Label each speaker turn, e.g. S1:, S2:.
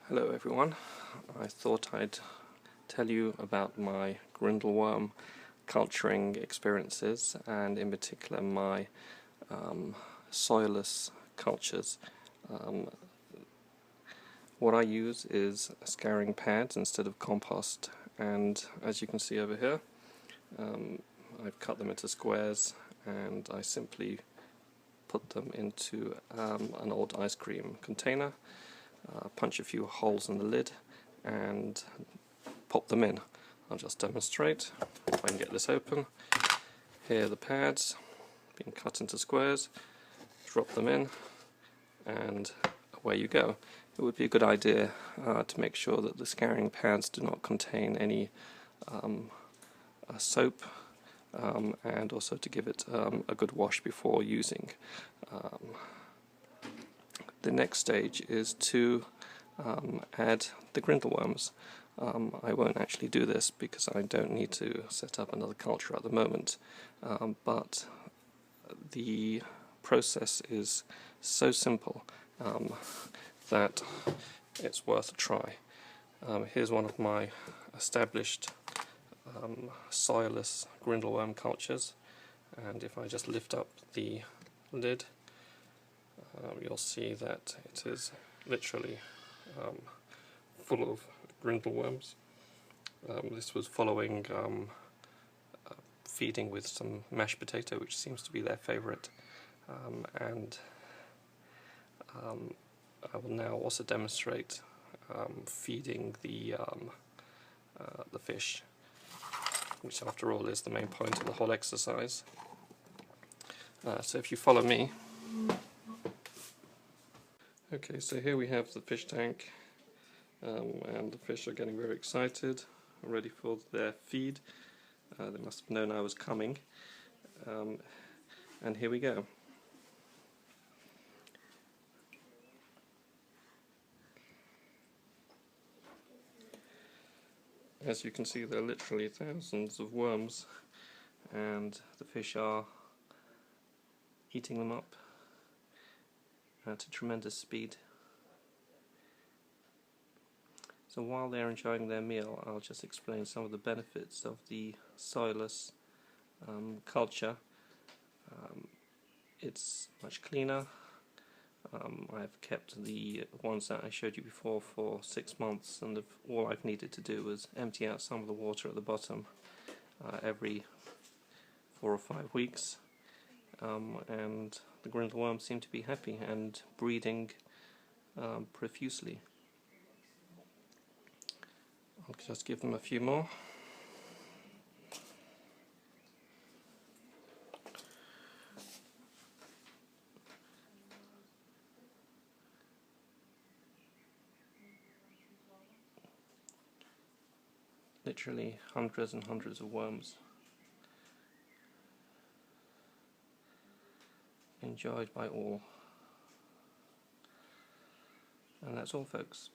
S1: Hello everyone, I thought I'd tell you about my Grindal worm culturing experiences, and in particular my soilless cultures. What I use is scouring pads instead of compost, and as you can see over here, I've cut them into squares and I simply put them into an old ice cream container. Punch a few holes in the lid and pop them in. I'll just demonstrate if I can get this open. Here are the pads being cut into squares. Drop them in and away you go. It would be a good idea to make sure that the scouring pads do not contain any soap, and also to give it a good wash before using. The next stage is to add the Grindal worms. I won't actually do this because I don't need to set up another culture at the moment, but the process is so simple that it's worth a try. Here's one of my established soilless Grindal worm cultures, and if I just lift up the lid, you'll see that it is literally full of Grindal worms. This was following feeding with some mashed potato, which seems to be their favourite, and I will now also demonstrate feeding the fish, which after all is the main point of the whole exercise. So if you follow me. Okay, so here we have the fish tank, and the fish are getting very excited, ready for their feed. They must have known I was coming, and here we go. As you can see, there are literally thousands of worms, and the fish are eating them up at a tremendous speed. So while they're enjoying their meal, I'll just explain some of the benefits of the soilless culture. It's much cleaner. I've kept the ones that I showed you before for 6 months, and all I've needed to do was empty out some of the water at the bottom every 4 or 5 weeks. And the Grindal worms seem to be happy and breeding profusely. I'll just give them a few more. Literally hundreds and hundreds of worms. Enjoyed by all. And that's all, folks.